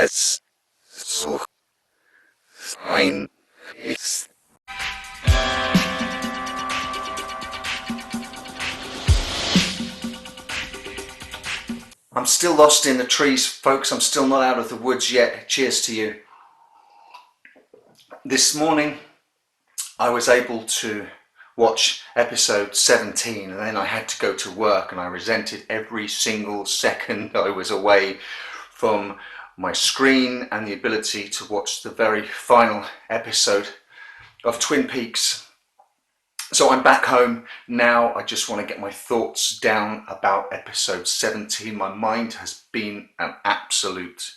Es so ein ist. I'm still lost in the trees, folks. I'm still not out of the woods yet. Cheers to you. This morning, I was able to watch episode 17, and then I had to go to work, and I resented every single second I was away from my screen and the ability to watch the very final episode of Twin Peaks. So I'm back home now. I just want to get my thoughts down about episode 17. My mind has been an absolute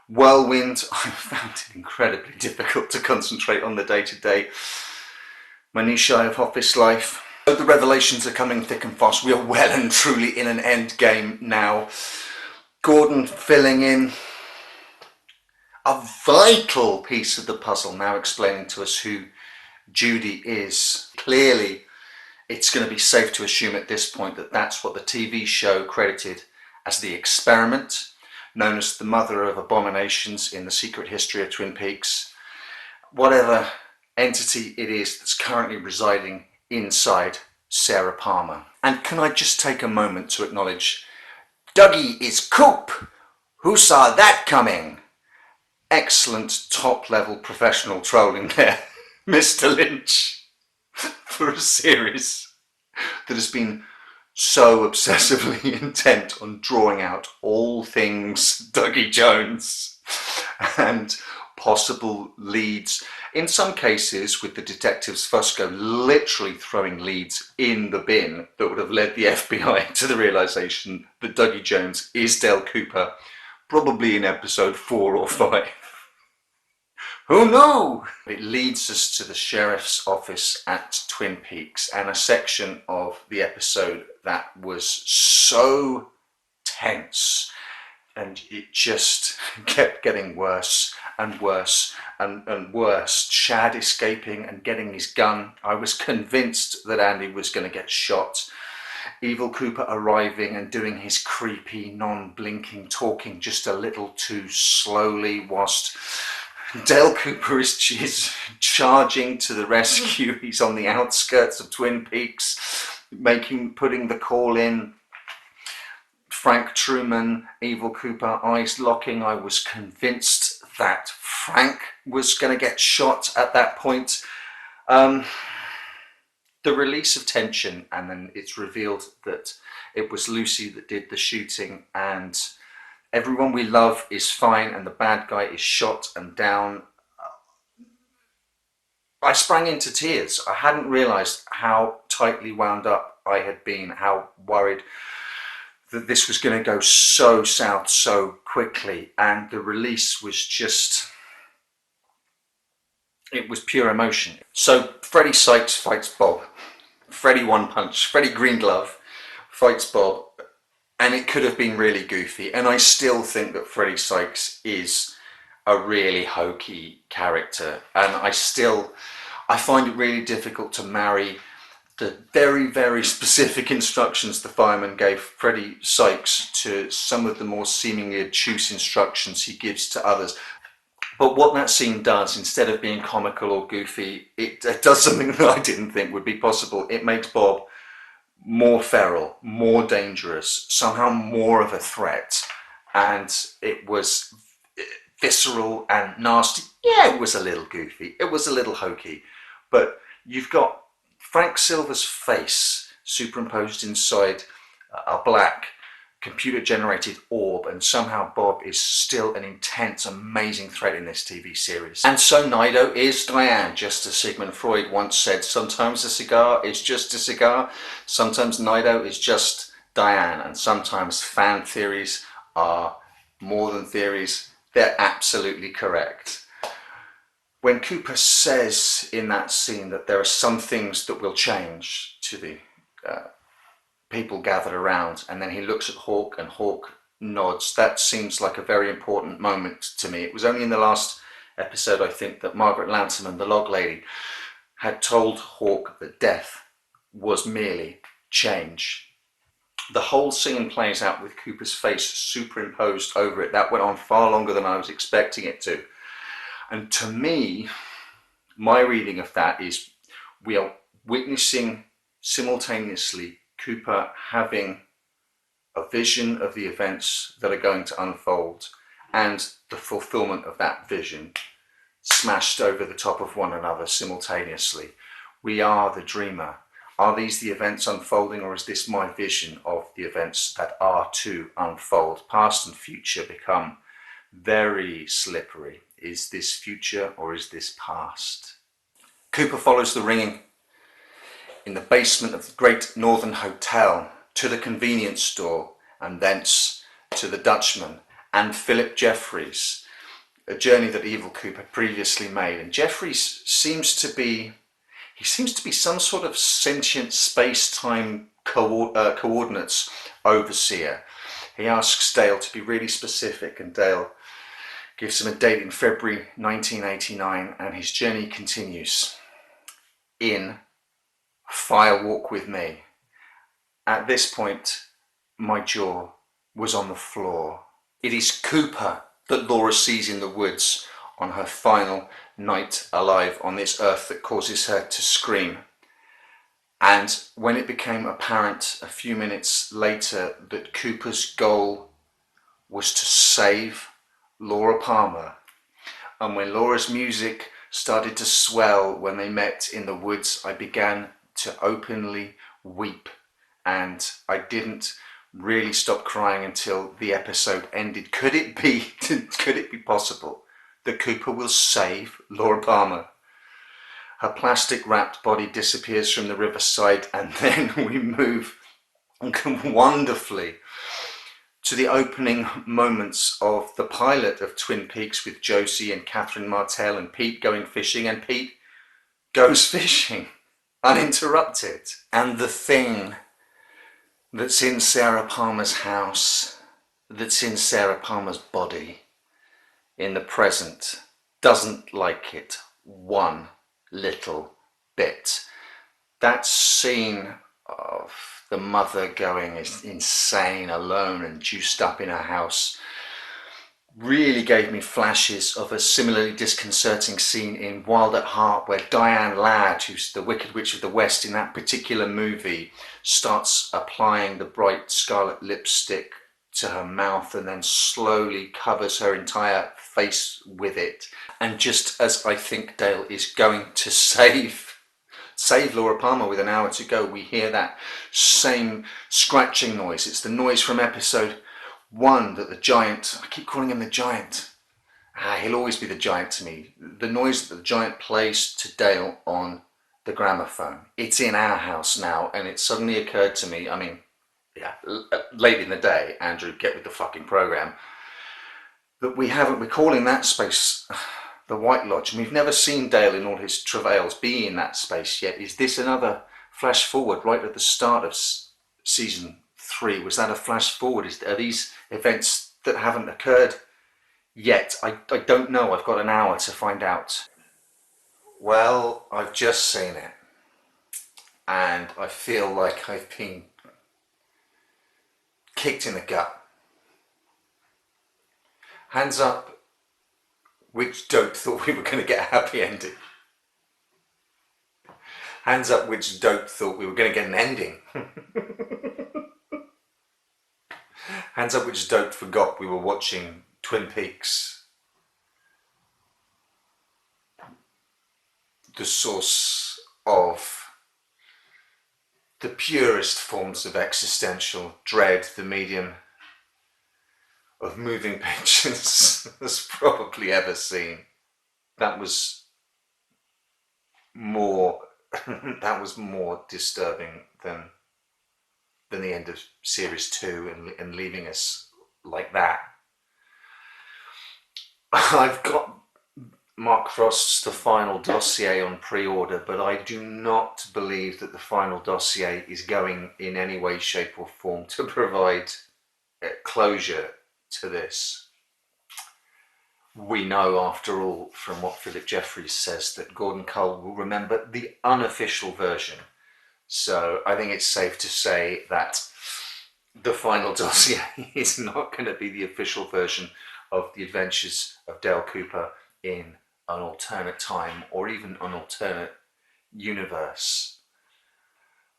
whirlwind. I found it incredibly difficult to concentrate on the day-to-day minutiae of office life. The revelations are coming thick and fast. We are well and truly in an end game now. Gordon filling in a vital piece of the puzzle, now explaining to us who Judy is. Clearly, it's going to be safe to assume at this point that that's what the TV show credited as the experiment, known as the mother of abominations in the secret history of Twin Peaks. Whatever entity it is that's currently residing inside Sarah Palmer. And can I just take a moment to acknowledge Dougie is Coop. Who saw that coming? Excellent top-level professional trolling there, Mr. Lynch, for a series that has been so obsessively intent on drawing out all things Dougie Jones and possible leads. In some cases, with the detectives Fusco literally throwing leads in the bin that would have led the FBI to the realization that Dougie Jones is Dale Cooper, probably in episode 4 or 5. Who knew? It leads us to the sheriff's office at Twin Peaks and a section of the episode that was so tense, and it just kept getting worse and worse and worse. Chad escaping and getting his gun. I was convinced that Andy was going to get shot. Evil Cooper arriving and doing his creepy, non-blinking talking just a little too slowly, whilst Dale Cooper is charging to the rescue. He's on the outskirts of Twin Peaks, putting the call in. Frank Truman, Evil Cooper, eyes locking. I was convinced that Frank was going to get shot at that point. The release of tension, and then it's revealed that it was Lucy that did the shooting, and everyone we love is fine and the bad guy is shot and down. I sprang into tears. I hadn't realised how tightly wound up I had been, how worried that this was going to go so south so quickly, and the release was just, it was pure emotion. So Freddie Sykes fights Bob. Freddie One Punch, Freddie Green Glove fights Bob, and it could have been really goofy, and I still think that Freddie Sykes is a really hokey character, and I find it really difficult to marry the very, very specific instructions the fireman gave Freddie Sykes to some of the more seemingly obtuse instructions he gives to others. But what that scene does, instead of being comical or goofy, it does something that I didn't think would be possible. It makes Bob more feral, more dangerous, somehow more of a threat. And it was visceral and nasty. Yeah, it was a little goofy. It was a little hokey. But you've got Frank Silver's face superimposed inside a black computer-generated orb, and somehow Bob is still an intense, amazing threat in this TV series. And so Nido is Diane, just as Sigmund Freud once said, sometimes a cigar is just a cigar, sometimes Nido is just Diane, and sometimes fan theories are more than theories, they're absolutely correct. When Cooper says in that scene that there are some things that will change to the people gathered around, and then he looks at Hawk and Hawk nods, that seems like a very important moment to me. It was only in the last episode, I think, that Margaret Lanterman, the log lady, had told Hawk that death was merely change. The whole scene plays out with Cooper's face superimposed over it. That went on far longer than I was expecting it to. And to me, my reading of that is we are witnessing simultaneously Cooper having a vision of the events that are going to unfold and the fulfillment of that vision smashed over the top of one another simultaneously. We are the dreamer. Are these the events unfolding, or is this my vision of the events that are to unfold? Past and future become very slippery. Is this future or is this past? Cooper follows the ringing in the basement of the Great Northern Hotel to the convenience store and thence to the Dutchman and Philip Jeffries, a journey that Evil Cooper previously made. And Jeffries seems to be some sort of sentient space-time coordinates overseer. He asks Dale to be really specific, and Dale gives him a date in February 1989, and his journey continues in Fire Walk with Me. At this point, my jaw was on the floor. It is Cooper that Laura sees in the woods on her final night alive on this earth that causes her to scream. And when it became apparent a few minutes later that Cooper's goal was to save Laura Palmer, and when Laura's music started to swell when they met in the woods, I began to openly weep, and I didn't really stop crying until the episode ended. Could it be possible that Cooper will save Laura Palmer? Her plastic wrapped body disappears from the riverside, and then we move wonderfully to the opening moments of the pilot of Twin Peaks with Josie and Catherine Martell and Pete going fishing, and Pete goes fishing uninterrupted. And the thing that's in Sarah Palmer's house, that's in Sarah Palmer's body in the present, doesn't like it one little bit. That scene of the mother going insane alone and juiced up in her house really gave me flashes of a similarly disconcerting scene in Wild at Heart, where Diane Ladd, who's the Wicked Witch of the West in that particular movie, starts applying the bright scarlet lipstick to her mouth and then slowly covers her entire face with it. And just as I think Dale is going to save Laura Palmer with an hour to go, we hear that same scratching noise. It's the noise from episode 1 that the giant, I keep calling him the giant, he'll always be the giant to me, the noise that the giant plays to Dale on the gramophone. It's in our house now, and it suddenly occurred to me, I mean, yeah, late in the day, Andrew, get with the fucking program, that we're calling that space the White Lodge, and we've never seen Dale in all his travails be in that space yet. Is this another flash forward right at the start of season 3? Was that a flash forward? Are these events that haven't occurred yet? I don't know. I've got an hour to find out. Well, I've just seen it, and I feel like I've been kicked in the gut. Hands up which dope thought we were going to get a happy ending. Hands up which dope thought we were going to get an ending. Hands up which dope forgot we were watching Twin Peaks. The source of the purest forms of existential dread the medium of moving pictures has probably ever seen. That was more disturbing than the end of series 2 and leaving us like that. I've got Mark Frost's The Final Dossier on pre-order, but I do not believe that The Final Dossier is going in any way, shape or form to provide closure to this. We know, after all, from what Philip Jeffries says, that Gordon Cole will remember the unofficial version. So I think it's safe to say that the final dossier is not going to be the official version of the adventures of Dale Cooper in an alternate time or even an alternate universe.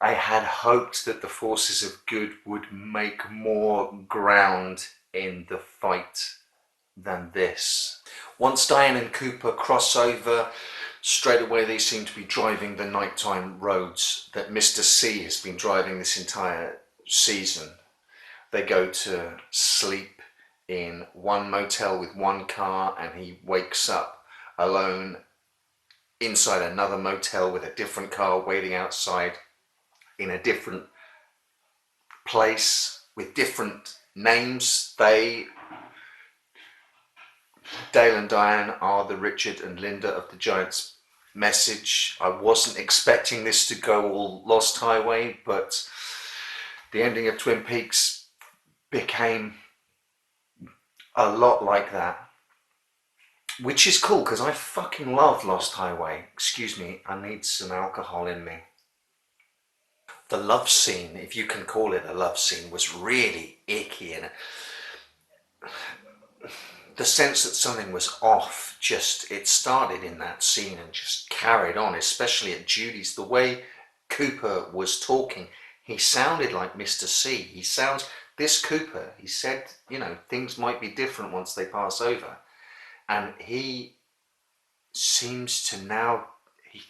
I had hoped that the forces of good would make more ground in the fight than this. Once Diane and Cooper cross over, straight away they seem to be driving the nighttime roads that Mr. C has been driving this entire season. They go to sleep in one motel with one car, and he wakes up alone inside another motel with a different car waiting outside in a different place with different names. Dale and Diane are the Richard and Linda of the Giant's Message. I wasn't expecting this to go all Lost Highway, but the ending of Twin Peaks became a lot like that, which is cool because I fucking love Lost Highway. Excuse me, I need some alcohol in me. The love scene, if you can call it a love scene, was really icky, and the sense that something was off, it started in that scene and just carried on, especially at Judy's. The way Cooper was talking, he sounded like Mr. C. This Cooper, he said, things might be different once they pass over. And he seems to now,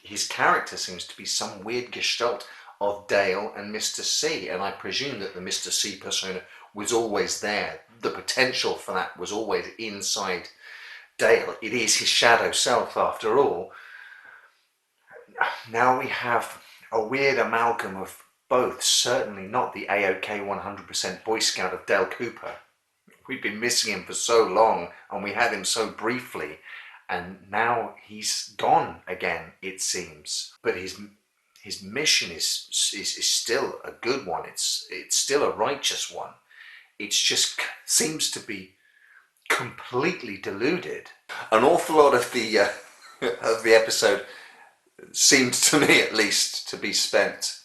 his character seems to be some weird gestalt of Dale and Mr. C. And I presume that the Mr. C persona was always there. The potential for that was always inside Dale. It is his shadow self after all. Now we have a weird amalgam of both. Certainly not the A-OK 100% Boy Scout of Dale Cooper. We've been missing him for so long, and we had him so briefly, and now he's gone again, it seems. But his mission is still a good one. It's still a righteous one. It just seems to be completely deluded. An awful lot of the episode seemed, to me at least, to be spent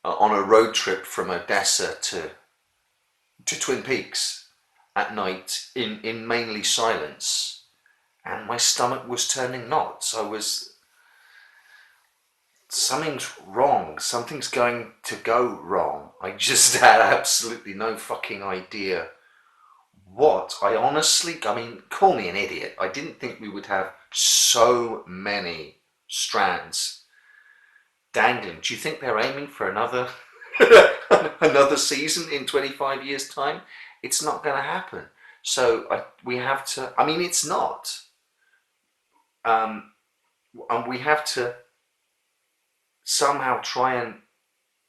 on a road trip from Odessa to Twin Peaks at night in mainly silence, and my stomach was turning knots. Something's wrong. Something's going to go wrong. I just had absolutely no fucking idea what. Call me an idiot. I didn't think we would have so many strands dangling. Do you think they're aiming for another season in 25 years' time? It's not going to happen. So we have to. It's not. And we have to somehow try and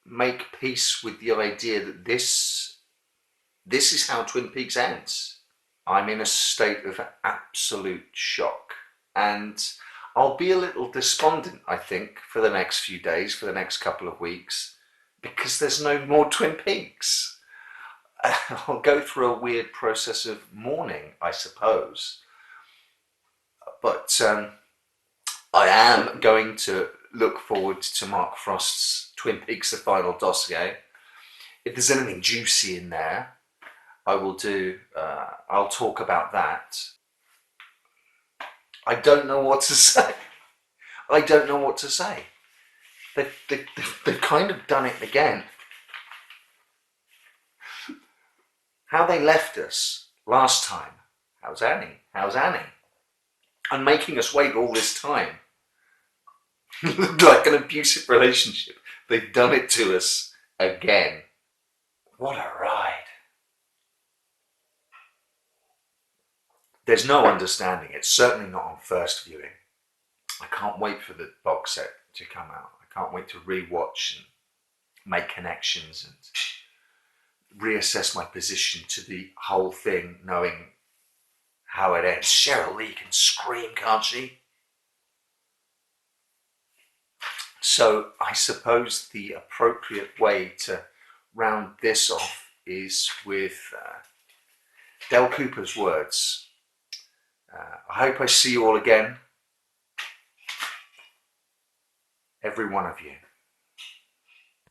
make peace with the idea that this is how Twin Peaks ends. I'm in a state of absolute shock, and I'll be a little despondent, I think, for the next few days, for the next couple of weeks, because there's no more Twin Peaks. I'll go through a weird process of mourning, I suppose. But I am going to look forward to Mark Frost's Twin Peaks: The Final Dossier. If there's anything juicy in there, I'll talk about that. I don't know what to say. They've kind of done it again. How they left us last time. How's Annie? And making us wait all this time. Like an abusive relationship. They've done it to us again. What a ride. There's no understanding it, certainly not on first viewing. I can't wait for the box set to come out. I can't wait to rewatch and make connections and reassess my position to the whole thing, knowing how it ends. Cheryl Lee can scream, can't she? So I suppose the appropriate way to round this off is with Dale Cooper's words. I hope I see you all again. Every one of you.